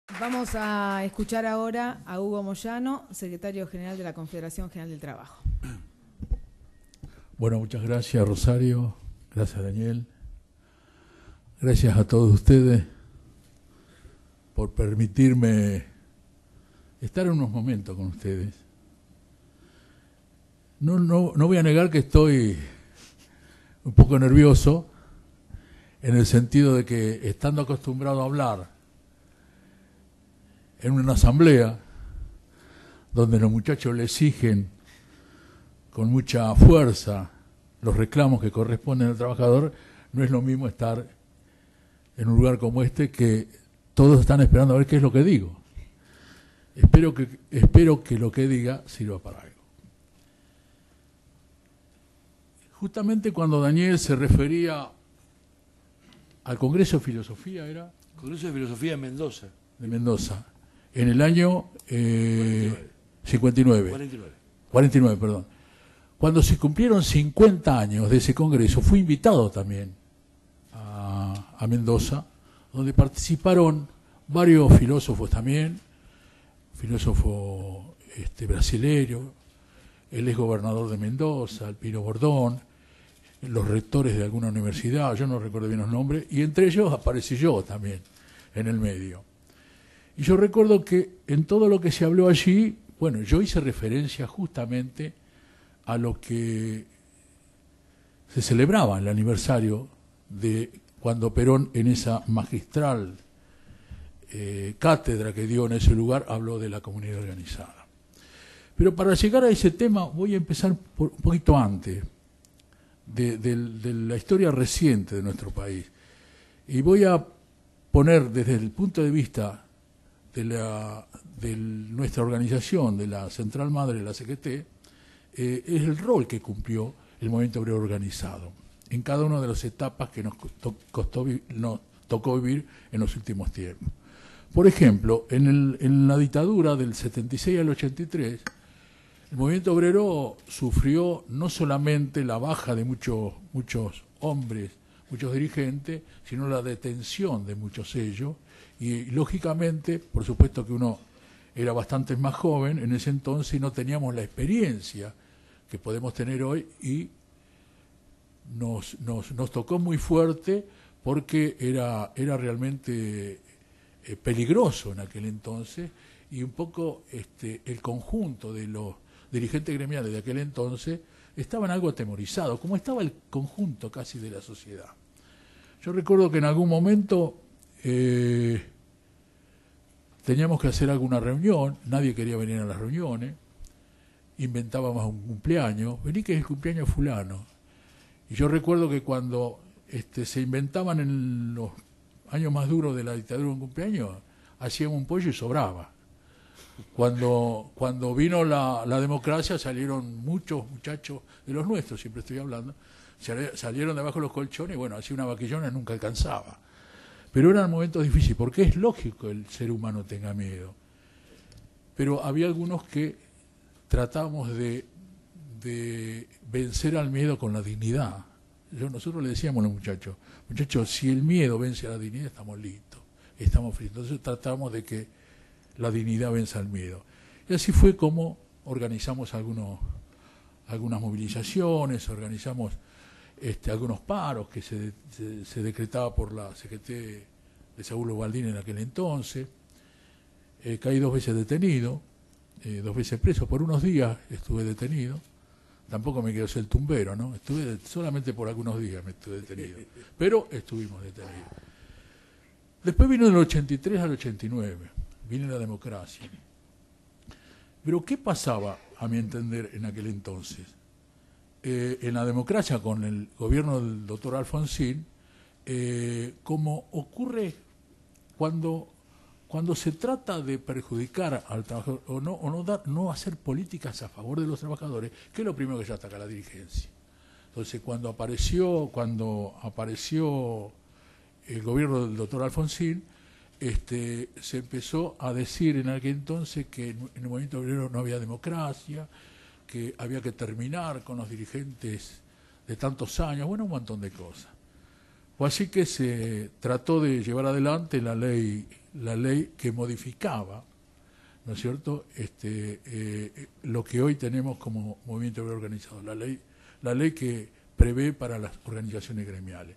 Vamos a escuchar ahora a Hugo Moyano, secretario general de la Confederación General del Trabajo. Bueno, muchas gracias Rosario, gracias Daniel, gracias a todos ustedes por permitirme estar unos momentos con ustedes. No voy a negar que estoy un poco nervioso, en el sentido de que estando acostumbrado a hablar en una asamblea donde los muchachos le exigen con mucha fuerza los reclamos que corresponden al trabajador, no es lo mismo estar en un lugar como este que todos están esperando a ver qué es lo que digo. Espero que lo que diga sirva para algo. Justamente cuando Daniel se refería al Congreso de Filosofía, ¿era? Congreso de Filosofía de Mendoza. De Mendoza, en el año 59. 49, perdón. Cuando se cumplieron 50 años de ese congreso, fui invitado también a Mendoza, donde participaron varios filósofos también, filósofo brasileño, el ex gobernador de Mendoza, Alpino Bordón, los rectores de alguna universidad, yo no recuerdo bien los nombres, y entre ellos aparecí yo también, en el medio. Y yo recuerdo que en todo lo que se habló allí, bueno, yo hice referencia justamente a lo que se celebraba el aniversario de cuando Perón, en esa magistral cátedra que dio en ese lugar, habló de la comunidad organizada. Pero para llegar a ese tema voy a empezar un poquito antes de la historia reciente de nuestro país. Y voy a poner desde el punto de vista de nuestra organización, de la Central Madre de la CGT, es el rol que cumplió el movimiento obrero organizado en cada una de las etapas que nos tocó vivir en los últimos tiempos. Por ejemplo, en la dictadura del 76 al 83, el movimiento obrero sufrió no solamente la baja de muchos hombres, muchos dirigentes, sino la detención de muchos ellos, y lógicamente, por supuesto que uno era bastante más joven en ese entonces y no teníamos la experiencia que podemos tener hoy, y nos tocó muy fuerte porque era realmente peligroso en aquel entonces, y un poco el conjunto de los dirigentes gremiales de aquel entonces estaban algo atemorizados, como estaba el conjunto casi de la sociedad. Yo recuerdo que en algún momento teníamos que hacer alguna reunión, nadie quería venir a las reuniones, inventábamos un cumpleaños, vení que es el cumpleaños fulano. Y yo recuerdo que cuando se inventaban en los años más duros de la dictadura un cumpleaños, hacíamos un pollo y sobraba. Cuando vino la democracia, salieron muchos muchachos de los nuestros, siempre estoy hablando, salieron debajo de los colchones y bueno, hacía una vaquillona, nunca alcanzaba. Pero eran momentos difíciles, porque es lógico el ser humano tenga miedo. Pero había algunos que tratábamos de vencer al miedo con la dignidad. Nosotros le decíamos a los muchachos, si el miedo vence a la dignidad, estamos listos, estamos fritos. Entonces tratamos de que la dignidad venza al miedo. Y así fue como organizamos algunas movilizaciones, organizamos algunos paros que se decretaba por la CGT de Saúl Baldín en aquel entonces. Caí 2 veces detenido, 2 veces preso, por unos días estuve detenido. Tampoco me quiero ser el tumbero, ¿no? Solamente por algunos días me estuve detenido, pero estuvimos detenidos. Después vino del 83 al 89, vino la democracia. Pero ¿qué pasaba, a mi entender, en aquel entonces? En la democracia, con el gobierno del doctor Alfonsín, como ocurre cuando se trata de perjudicar al trabajador o no hacer políticas a favor de los trabajadores, que es lo primero que se ataca, la dirigencia. Entonces, cuando apareció el gobierno del doctor Alfonsín, se empezó a decir en aquel entonces que en el movimiento obrero no había democracia, que había que terminar con los dirigentes de tantos años, bueno, un montón de cosas. Fue así que se trató de llevar adelante la ley que modificaba, ¿no es cierto?, lo que hoy tenemos como movimiento obrero organizado, la ley que prevé para las organizaciones gremiales.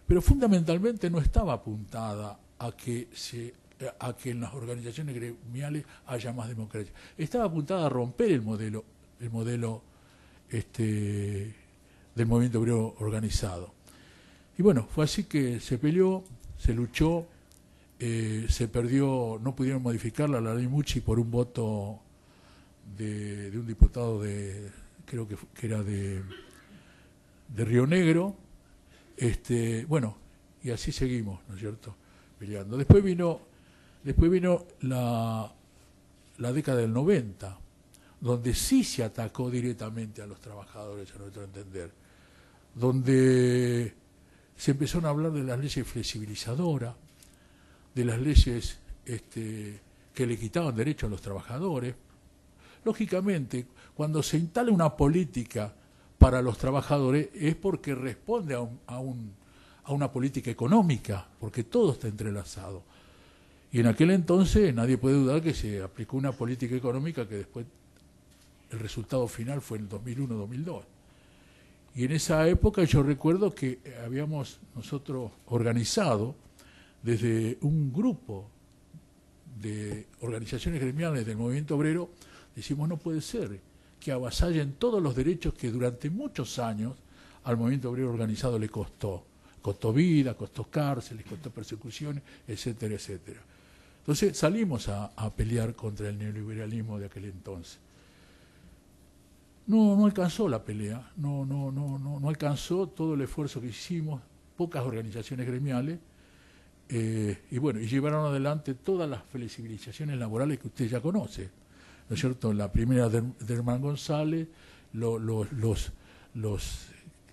Pero fundamentalmente no estaba apuntada a que en las organizaciones gremiales haya más democracia. Estaba apuntada a romper el modelo del movimiento obrero organizado. Y bueno, fue así que se peleó, se luchó, se perdió, no pudieron modificarla la ley Mucci por un voto de un diputado creo que era de Río Negro. Bueno, y así seguimos, ¿no es cierto?, peleando. Después vino la década del 90, donde sí se atacó directamente a los trabajadores, a nuestro entender, donde se empezaron a hablar de las leyes flexibilizadoras, de las leyes que le quitaban derechos a los trabajadores. Lógicamente, cuando se instala una política para los trabajadores es porque responde a una política económica, porque todo está entrelazado. Y en aquel entonces nadie puede dudar que se aplicó una política económica que después el resultado final fue en el 2001-2002. Y en esa época yo recuerdo que habíamos nosotros organizado desde un grupo de organizaciones gremiales del movimiento obrero, decimos, no puede ser que avasallen todos los derechos que durante muchos años al movimiento obrero organizado le costó. Costó vida, costó cárceles, costó persecuciones, etcétera, etcétera. Entonces salimos a pelear contra el neoliberalismo de aquel entonces. No alcanzó la pelea, no alcanzó todo el esfuerzo que hicimos, pocas organizaciones gremiales, y bueno, y llevaron adelante todas las flexibilizaciones laborales que usted ya conoce, ¿no es cierto? La primera de Hernán González,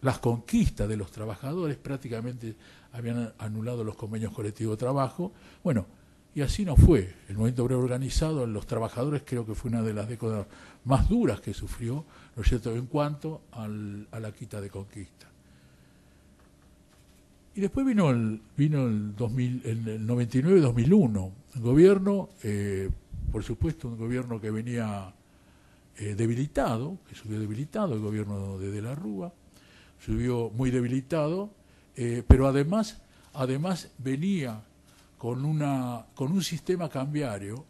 las conquistas de los trabajadores, prácticamente habían anulado los convenios colectivos de trabajo. Bueno, y así no fue. El movimiento obrero organizado, los trabajadores, creo que fue una de las décadas más duras que sufrió, ¿no es cierto?, en cuanto a la quita de conquista. Y después vino el 99-2001, el gobierno, por supuesto, un gobierno que venía debilitado, que subió debilitado, el gobierno de la Rúa, subió muy debilitado, pero además venía con un sistema cambiario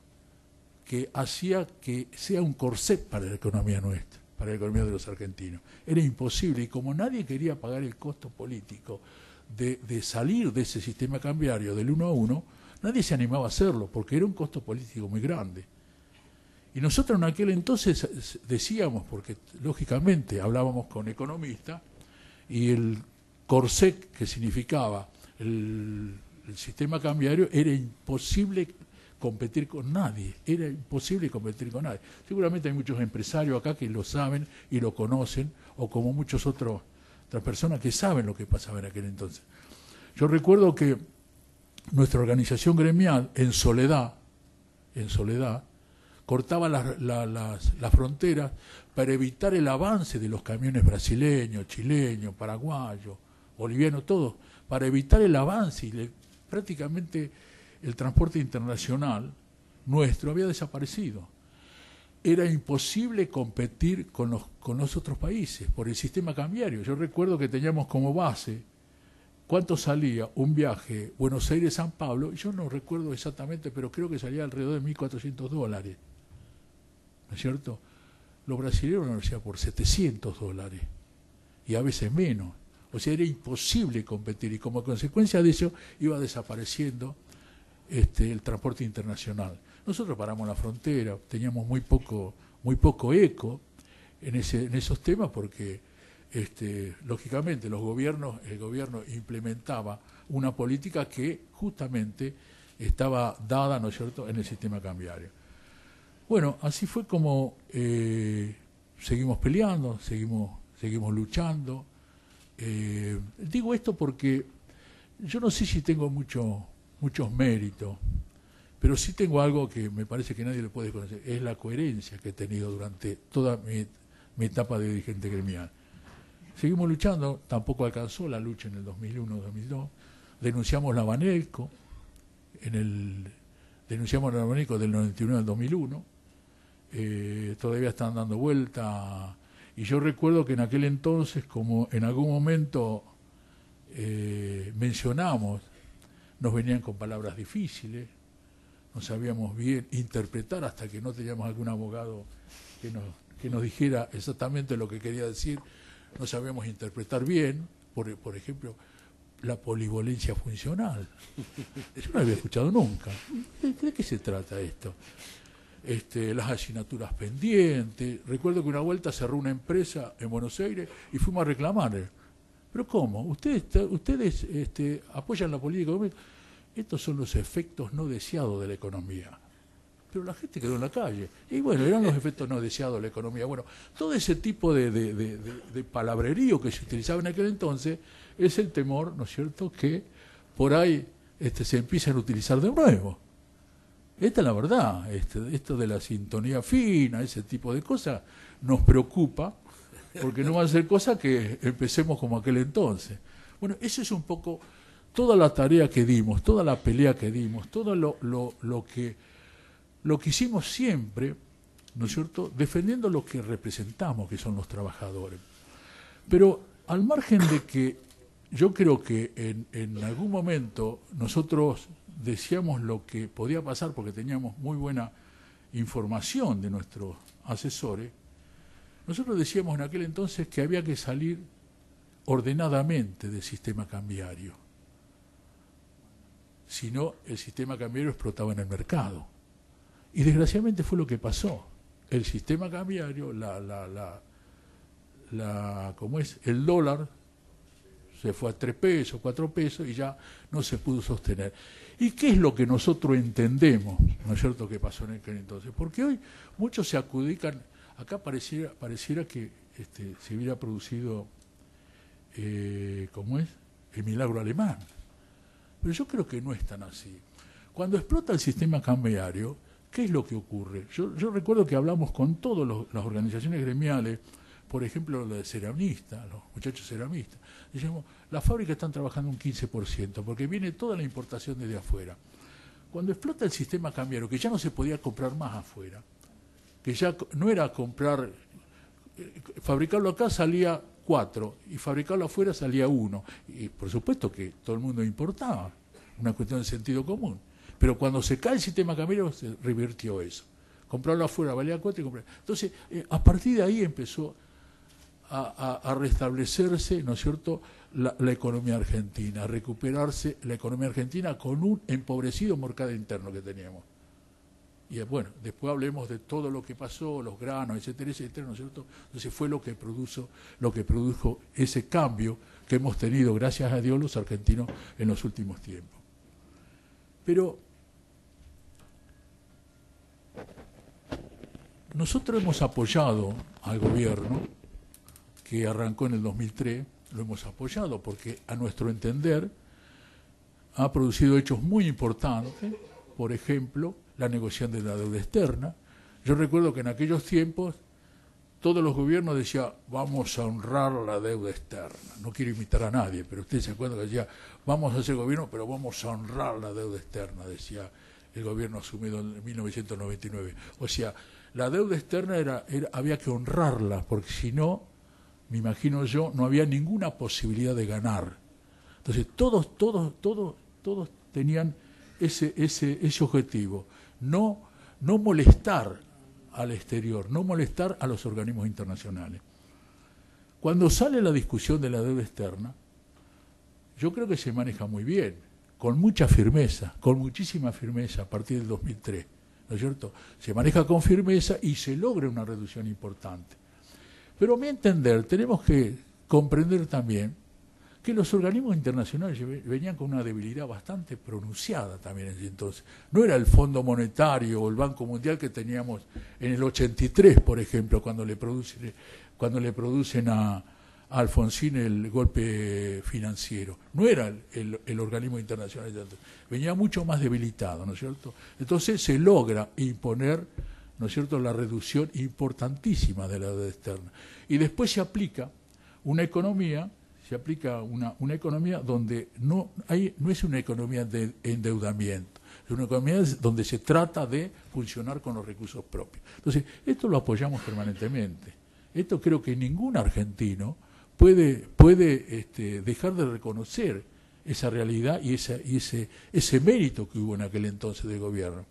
que hacía que sea un corset para la economía nuestra, para la economía de los argentinos. Era imposible, y como nadie quería pagar el costo político de salir de ese sistema cambiario del 1 a 1, nadie se animaba a hacerlo, porque era un costo político muy grande. Y nosotros en aquel entonces decíamos, porque lógicamente hablábamos con economistas, y el corset que significaba el sistema cambiario, era imposible competir con nadie, Seguramente hay muchos empresarios acá que lo saben y lo conocen, o como muchas otras personas que saben lo que pasaba en aquel entonces. Yo recuerdo que nuestra organización gremial, en soledad, cortaba las fronteras para evitar el avance de los camiones brasileños, chileños, paraguayos, bolivianos, todos, para evitar el avance, y prácticamente el transporte internacional nuestro había desaparecido. Era imposible competir con los otros países por el sistema cambiario. Yo recuerdo que teníamos como base cuánto salía un viaje Buenos Aires-San Pablo, y yo no recuerdo exactamente, pero creo que salía alrededor de $1.400, ¿no es cierto? Los brasileños lo hacían por $700, y a veces menos. O sea, era imposible competir, y como consecuencia de eso iba desapareciendo el transporte internacional. Nosotros paramos la frontera, teníamos muy poco eco en esos temas, porque lógicamente el gobierno implementaba una política que justamente estaba dada, ¿no es cierto?, en el sistema cambiario. Bueno, así fue como seguimos peleando, seguimos luchando. Digo esto porque yo no sé si tengo muchos méritos, pero sí tengo algo que me parece que nadie le puede conocer, es la coherencia que he tenido durante toda mi etapa de dirigente gremial. seguimos luchando, tampoco alcanzó la lucha en el 2001-2002, denunciamos la Banelco, denunciamos la Banelco del 91 al 2001, todavía están dando vuelta, y yo recuerdo que en aquel entonces, como en algún momento mencionamos, nos venían con palabras difíciles, no sabíamos bien interpretar hasta que no teníamos algún abogado que nos dijera exactamente lo que quería decir, no sabíamos interpretar bien, por ejemplo, la polivolencia funcional. Yo no lo había escuchado nunca. ¿De qué se trata esto? Las asignaturas pendientes. Recuerdo que una vuelta cerró una empresa en Buenos Aires y fuimos a reclamarle. ¿Pero cómo? ¿Ustedes apoyan la política económica? Estos son los efectos no deseados de la economía. Pero la gente quedó en la calle. Y bueno, eran los efectos no deseados de la economía. Bueno, todo ese tipo de palabrerío que se utilizaba en aquel entonces es el temor, ¿no es cierto?, que por ahí se empiezan a utilizar de nuevo. Esta es la verdad. Esto de la sintonía fina, ese tipo de cosas, nos preocupa, porque no va a ser cosa que empecemos como aquel entonces. Bueno, eso es un poco toda la tarea que dimos, toda la pelea que dimos, todo lo que hicimos siempre, ¿no es cierto?, defendiendo lo que representamos, que son los trabajadores. Pero al margen de que yo creo que en algún momento nosotros decíamos lo que podía pasar porque teníamos muy buena información de nuestros asesores, nosotros decíamos en aquel entonces que había que salir ordenadamente del sistema cambiario. Si no, el sistema cambiario explotaba en el mercado. Y desgraciadamente fue lo que pasó. El sistema cambiario, ¿cómo es? El dólar se fue a 3 pesos, 4 pesos y ya no se pudo sostener. ¿Y qué es lo que nosotros entendemos, ¿no es cierto?, que pasó en aquel entonces? Porque hoy muchos se adjudican, acá pareciera que se hubiera producido, ¿cómo es?, el milagro alemán. Pero yo creo que no es tan así. Cuando explota el sistema cambiario, ¿qué es lo que ocurre? Yo recuerdo que hablamos con todas las organizaciones gremiales, por ejemplo, los de ceramistas, los muchachos ceramistas. Decíamos, las fábricas están trabajando un 15%, porque viene toda la importación desde afuera. Cuando explota el sistema cambiario, que ya no se podía comprar más afuera, que ya no era comprar, fabricarlo acá salía 4, y fabricarlo afuera salía 1. Y por supuesto que todo el mundo importaba, una cuestión de sentido común. Pero cuando se cae el sistema cambiario, se revirtió eso. Comprarlo afuera valía 4 y comprar. Entonces, a partir de ahí empezó a restablecerse, ¿no es cierto?, la economía argentina, a recuperarse la economía argentina con un empobrecido mercado interno que teníamos. Y bueno, después hablemos de todo lo que pasó, los granos, etcétera, etcétera, ¿no es cierto? Entonces fue lo que produjo ese cambio que hemos tenido, gracias a Dios, los argentinos en los últimos tiempos. Pero nosotros hemos apoyado al gobierno que arrancó en el 2003, lo hemos apoyado porque a nuestro entender ha producido hechos muy importantes, por ejemplo, la negociación de la deuda externa. Yo recuerdo que en aquellos tiempos todos los gobiernos decían, vamos a honrar la deuda externa. No quiero imitar a nadie, pero usted se acuerda que decía, vamos a hacer gobierno, pero vamos a honrar la deuda externa, decía el gobierno asumido en 1999. O sea, la deuda externa había que honrarla, porque si no, me imagino yo, no había ninguna posibilidad de ganar. Entonces, todos tenían ese objetivo, no molestar al exterior, no molestar a los organismos internacionales. Cuando sale la discusión de la deuda externa, yo creo que se maneja muy bien, con mucha firmeza, con muchísima firmeza a partir del 2003, ¿no es cierto? Se maneja con firmeza y se logra una reducción importante. Pero a mi entender, tenemos que comprender también que los organismos internacionales venían con una debilidad bastante pronunciada también en ese entonces. No era el Fondo Monetario o el Banco Mundial que teníamos en el 83, por ejemplo, cuando le producen a Alfonsín el golpe financiero. No era el organismo internacional. Venía mucho más debilitado, ¿no es cierto? Entonces se logra imponer, ¿no es cierto?, la reducción importantísima de la deuda externa. Y después se aplica una economía, se aplica una economía donde no es una economía de endeudamiento, es una economía donde se trata de funcionar con los recursos propios. Entonces, esto lo apoyamos permanentemente. Esto creo que ningún argentino puede dejar de reconocer esa realidad y ese mérito que hubo en aquel entonces de gobierno.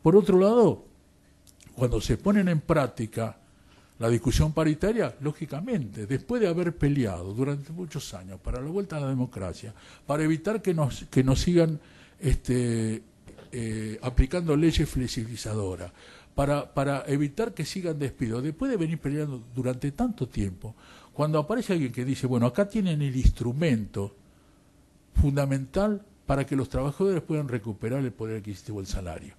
Por otro lado, cuando se ponen en práctica la discusión paritaria, lógicamente, después de haber peleado durante muchos años para la vuelta a la democracia, para evitar que nos sigan aplicando leyes flexibilizadoras, para evitar que sigan despidos, después de venir peleando durante tanto tiempo, cuando aparece alguien que dice, bueno, acá tienen el instrumento fundamental para que los trabajadores puedan recuperar el poder adquisitivo del salario.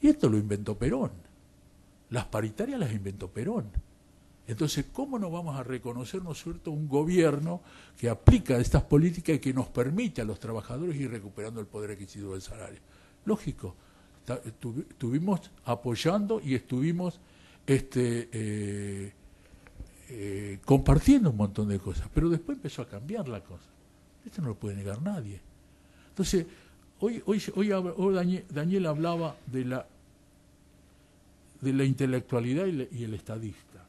Y esto lo inventó Perón. Las paritarias las inventó Perón. Entonces, ¿cómo no vamos a reconocer, ¿no es cierto?, un gobierno que aplica estas políticas y que nos permite a los trabajadores ir recuperando el poder adquisitivo del salario? Lógico, estuvimos apoyando y estuvimos compartiendo un montón de cosas, pero después empezó a cambiar la cosa. Esto no lo puede negar nadie. Entonces, hoy Daniel hablaba de la intelectualidad y el estadista.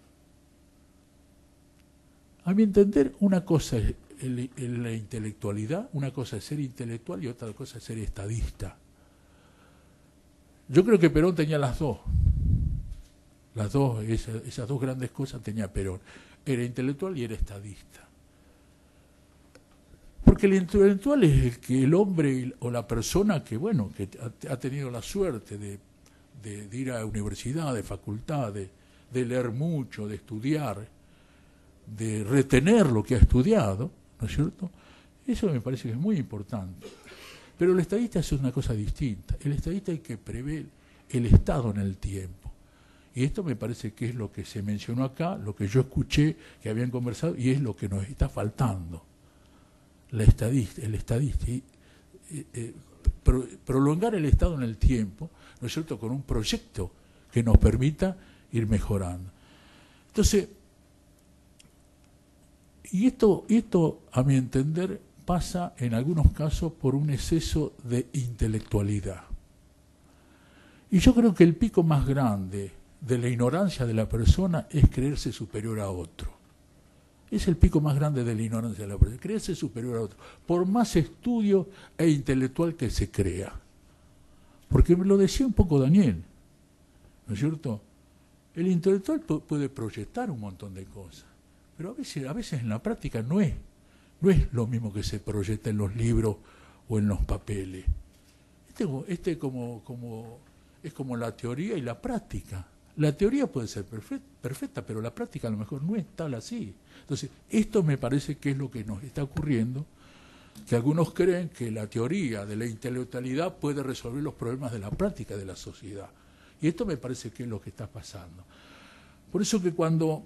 A mi entender, una cosa es la intelectualidad, una cosa es ser intelectual y otra cosa es ser estadista. Yo creo que Perón tenía las dos. Esas dos grandes cosas tenía Perón. Era intelectual y era estadista. Porque el intelectual es el hombre o la persona que ha tenido la suerte de ir a universidad, de facultad, de leer mucho, de estudiar, de retener lo que ha estudiado, ¿no es cierto? Eso me parece que es muy importante. Pero el estadista es una cosa distinta. El estadista hay que prever el Estado en el tiempo. Y esto me parece que es lo que se mencionó acá, lo que yo escuché que habían conversado, y es lo que nos está faltando. El estadista. Prolongar el Estado en el tiempo, ¿no es cierto?, con un proyecto que nos permita ir mejorando. Entonces, y esto, a mi entender, pasa en algunos casos por un exceso de intelectualidad. Y yo creo que el pico más grande de la ignorancia de la persona es creerse superior a otro. Es el pico más grande de la ignorancia de la persona, creerse superior a otro, por más estudio e intelectual que se crea. Porque me lo decía un poco Daniel, ¿no es cierto? El intelectual puede proyectar un montón de cosas, pero a veces en la práctica no es lo mismo que se proyecta en los libros o en los papeles. Es como la teoría y la práctica. La teoría puede ser perfecta, pero la práctica a lo mejor no es tal así. Entonces, esto me parece que es lo que nos está ocurriendo, que algunos creen que la teoría de la intelectualidad puede resolver los problemas de la práctica de la sociedad. Y esto me parece que es lo que está pasando. Por eso que cuando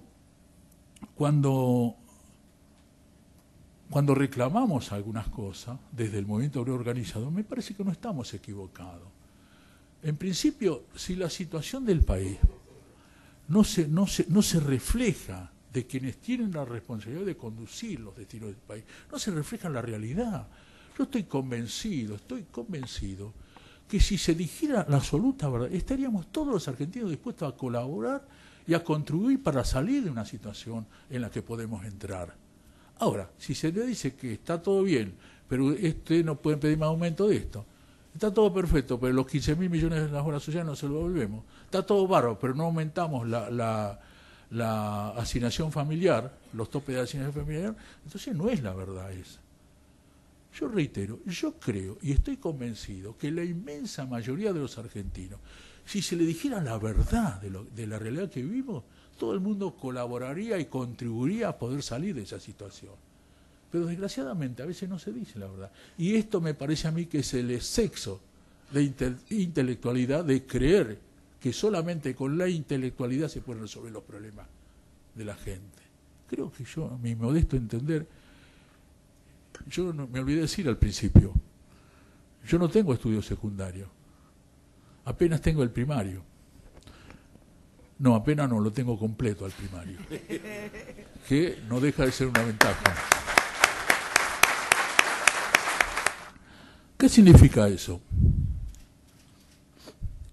reclamamos algunas cosas desde el movimiento obrero organizado, me parece que no estamos equivocados. En principio, si la situación del país no se refleja de quienes tienen la responsabilidad de conducir los destinos del país, no se refleja en la realidad. Yo estoy convencido que si se dijera la absoluta verdad, estaríamos todos los argentinos dispuestos a colaborar y a contribuir para salir de una situación en la que podemos entrar. Ahora, si se le dice que está todo bien, pero no pueden pedir más aumento de esto, está todo perfecto, pero los 15.000 millones de las obras sociales no se lo devolvemos, está todo bárbaro, pero no aumentamos la asignación familiar, los topes de asignación familiar, entonces no es la verdad esa. Yo reitero, yo creo y estoy convencido que la inmensa mayoría de los argentinos, si se le dijera la verdad de la realidad que vivimos, todo el mundo colaboraría y contribuiría a poder salir de esa situación. Pero desgraciadamente a veces no se dice la verdad. Y esto me parece a mí que es el exceso de intelectualidad, de creer que solamente con la intelectualidad se pueden resolver los problemas de la gente. Creo que yo, a mi modesto entender, yo me olvidé decir al principio, yo no tengo estudios secundarios, apenas tengo el primario. No, apenas no lo tengo completo al primario. Que no deja de ser una ventaja. ¿Qué significa eso?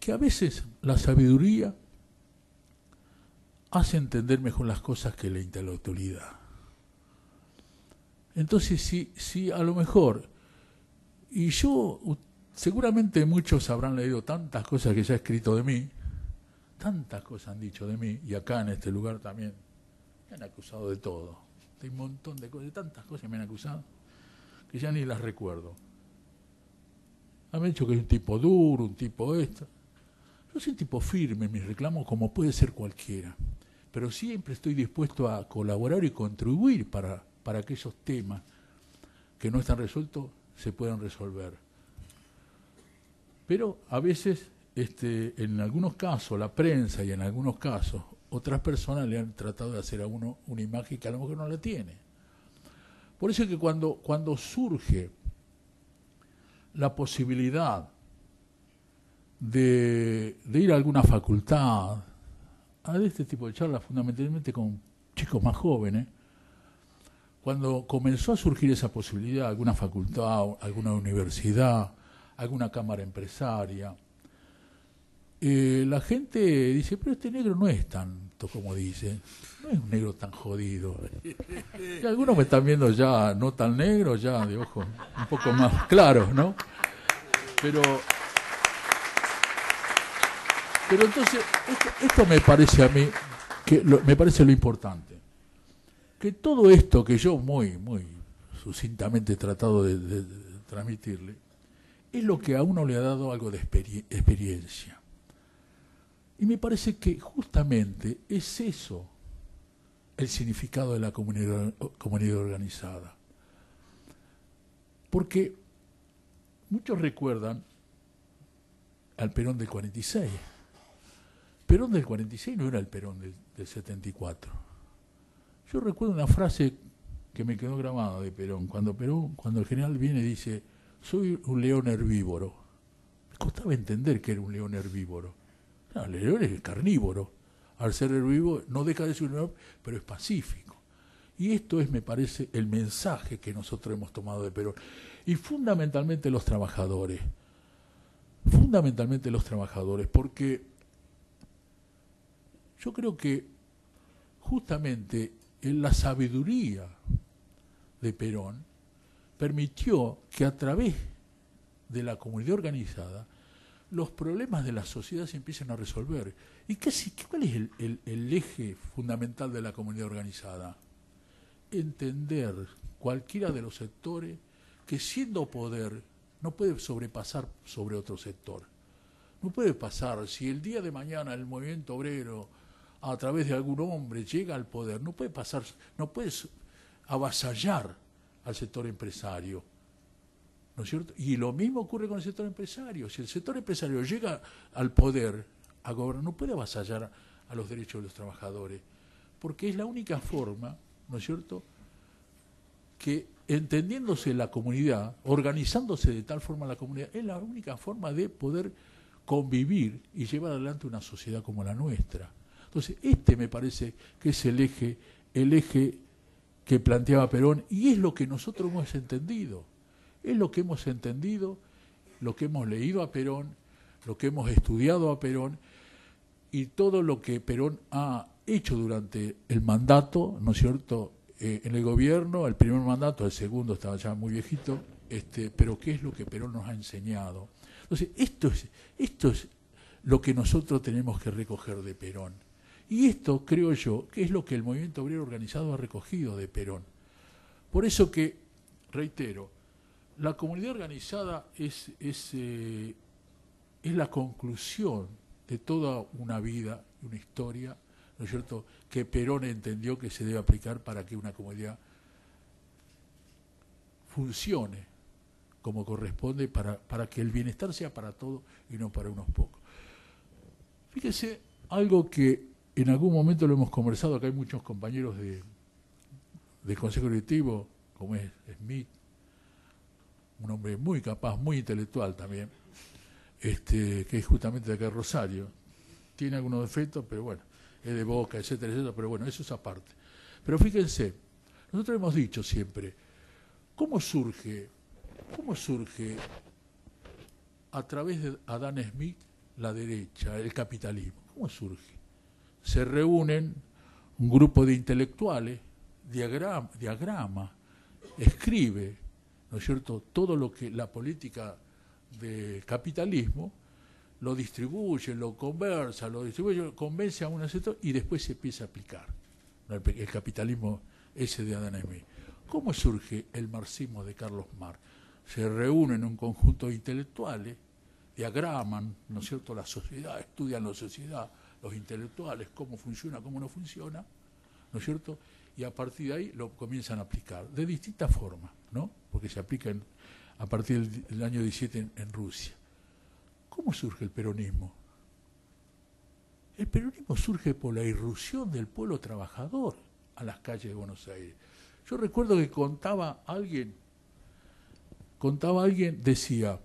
Que a veces la sabiduría hace entender mejor las cosas que la intelectualidad. Entonces, si a lo mejor, y yo, seguramente muchos habrán leído tantas cosas que ya he escrito de mí, tantas cosas han dicho de mí, y acá en este lugar también me han acusado de todo, de un montón de cosas, de tantas cosas me han acusado, que ya ni las recuerdo. Han dicho que es un tipo duro, un tipo esto. Yo soy un tipo firme en mis reclamos, como puede ser cualquiera, pero siempre estoy dispuesto a colaborar y contribuir para aquellos temas que no están resueltos se puedan resolver. Pero a veces, en algunos casos, la prensa y en algunos casos, otras personas le han tratado de hacer a uno una imagen que a lo mejor no la tiene. Por eso es que cuando surge la posibilidad de ir a alguna facultad, a este tipo de charlas, fundamentalmente con chicos más jóvenes, cuando comenzó a surgir esa posibilidad, alguna facultad, alguna universidad, alguna cámara empresaria, la gente dice, pero este negro no es tanto como dice, no es un negro tan jodido. Y algunos me están viendo ya no tan negros, ya de ojos un poco más claros, ¿no? Pero entonces, esto me parece a mí, me parece lo importante. Que todo esto que yo muy sucintamente he tratado de transmitirle, es lo que a uno le ha dado algo de experiencia. Y me parece que justamente es eso el significado de la comunidad organizada. Porque muchos recuerdan al Perón del 46. Perón del 46 no era el Perón del 74. Yo recuerdo una frase que me quedó grabada de Perón, cuando el general viene y dice, soy un león herbívoro. Me costaba entender que era un león herbívoro. No, el león es carnívoro. Al ser herbívoro no deja de ser un león, pero es pacífico. Y esto es, me parece, el mensaje que nosotros hemos tomado de Perón. Y fundamentalmente los trabajadores. Porque yo creo que justamente la sabiduría de Perón permitió que a través de la comunidad organizada los problemas de la sociedad se empiecen a resolver. ¿Y cuál es el eje fundamental de la comunidad organizada? Entender cualquiera de los sectores que siendo poder no puede sobrepasar sobre otro sector. No puede pasar, si el día de mañana el movimiento obrero a través de algún hombre llega al poder, no puede pasar, no puede avasallar al sector empresario, ¿no es cierto? Y lo mismo ocurre con el sector empresario. Si el sector empresario llega al poder, a gobernar, no puede avasallar a los derechos de los trabajadores, porque es la única forma, ¿no es cierto?, que entendiéndose la comunidad, organizándose de tal forma la comunidad, es la única forma de poder convivir y llevar adelante una sociedad como la nuestra. Entonces, me parece que es el eje que planteaba Perón, y es lo que nosotros hemos entendido. Es lo que hemos entendido, lo que hemos leído a Perón, lo que hemos estudiado a Perón, y todo lo que Perón ha hecho durante el mandato, ¿no es cierto?, en el gobierno, el primer mandato, el segundo estaba ya muy viejito, pero qué es lo que Perón nos ha enseñado. Entonces, esto es lo que nosotros tenemos que recoger de Perón. Y esto, creo yo, que es lo que el movimiento obrero organizado ha recogido de Perón. Por eso que, reitero, la comunidad organizada es la conclusión de toda una vida, una historia, ¿no es cierto?, que Perón entendió que se debe aplicar para que una comunidad funcione como corresponde, para que el bienestar sea para todos y no para unos pocos. Fíjese, algo que en algún momento lo hemos conversado, acá hay muchos compañeros del Consejo Directivo, como es Smith, un hombre muy capaz, muy intelectual también, que es justamente de acá de Rosario. Tiene algunos defectos, pero bueno, es de Boca, etcétera, etcétera, pero bueno, eso es aparte. Pero fíjense, nosotros hemos dicho siempre, ¿cómo surge a través de Adam Smith la derecha, el capitalismo? ¿Cómo surge? Se reúnen un grupo de intelectuales, diagrama, escribe, ¿no es cierto?, todo lo que la política del capitalismo, lo distribuye, lo conversa, lo distribuye, convence a un sector y después se empieza a aplicar, ¿no?, el capitalismo ese de Adam Smith. ¿Cómo surge el marxismo de Carlos Marx? Se reúnen un conjunto de intelectuales, diagraman, ¿no es cierto?, la sociedad, estudian la sociedad, los intelectuales, cómo funciona, cómo no funciona, ¿no es cierto?, y a partir de ahí lo comienzan a aplicar, de distintas formas, ¿no?, porque se aplica a partir del año 17 en Rusia. ¿Cómo surge el peronismo? El peronismo surge por la irrupción del pueblo trabajador a las calles de Buenos Aires. Yo recuerdo que contaba alguien, decía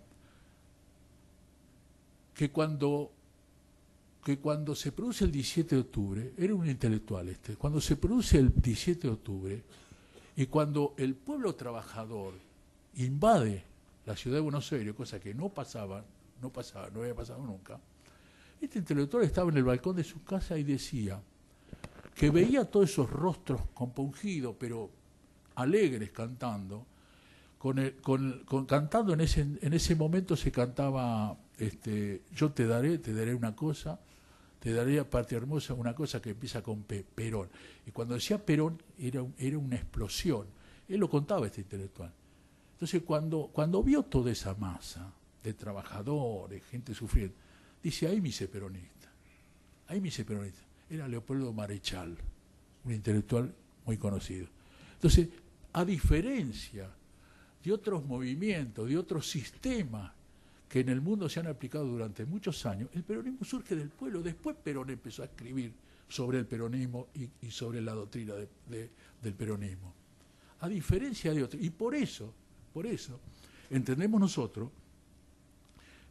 que cuando se produce el 17 de octubre, era un intelectual cuando se produce el 17 de octubre y cuando el pueblo trabajador invade la ciudad de Buenos Aires, cosa que no había pasado nunca, este intelectual estaba en el balcón de su casa y decía que veía todos esos rostros compungidos, pero alegres cantando, cantando en ese momento se cantaba yo te daré una cosa, te daré, patria hermosa, una cosa que empieza con P, Perón. Y cuando decía Perón era una explosión. Él lo contaba, este intelectual. Entonces cuando vio toda esa masa de trabajadores, gente sufriendo, dice, ahí me hice peronista. Era Leopoldo Marechal, un intelectual muy conocido. Entonces, a diferencia de otros movimientos, de otros sistemas que en el mundo se han aplicado durante muchos años, el peronismo surge del pueblo. Después Perón empezó a escribir sobre el peronismo y sobre la doctrina del peronismo. A diferencia de otros. Y por eso, entendemos nosotros,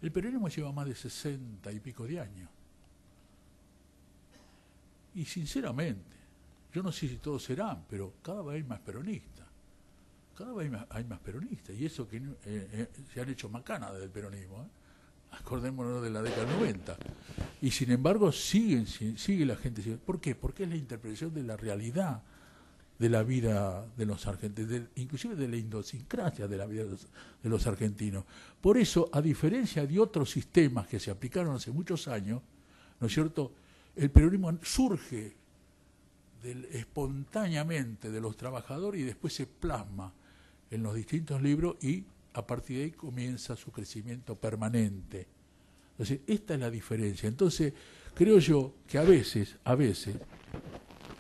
el peronismo lleva más de 60 y pico de años. Y sinceramente, yo no sé si todos serán, pero cada vez hay más peronistas. Y eso que se han hecho macanas del peronismo, acordémonos de la década del 90. Y sin embargo sigue la gente. ¿Por qué? Porque es la interpretación de la realidad de la vida de los argentinos, inclusive de la idiosincrasia de la vida de los argentinos. Por eso, a diferencia de otros sistemas que se aplicaron hace muchos años, ¿no es cierto?, el peronismo surge espontáneamente de los trabajadores y después se plasma en los distintos libros y a partir de ahí comienza su crecimiento permanente. Entonces, esta es la diferencia. Entonces, creo yo que a veces,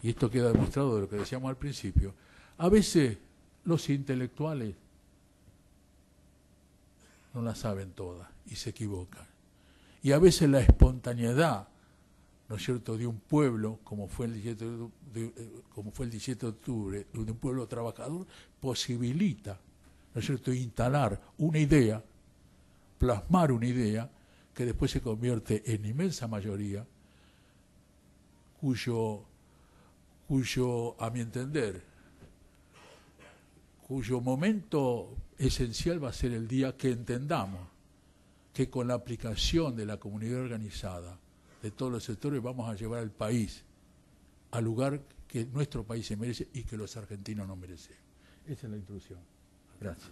y esto queda demostrado de lo que decíamos al principio, a veces los intelectuales no la saben todas y se equivocan. Y a veces la espontaneidad, ¿no es cierto?, de un pueblo, como fue el 17 de octubre, de un pueblo trabajador, posibilita, ¿no es cierto?, instalar una idea, plasmar una idea, que después se convierte en inmensa mayoría, cuyo, a mi entender, cuyo momento esencial va a ser el día que entendamos que con la aplicación de la comunidad organizada, de todos los sectores, vamos a llevar al país al lugar que nuestro país se merece y que los argentinos no merecen. Esa es la introducción. Gracias.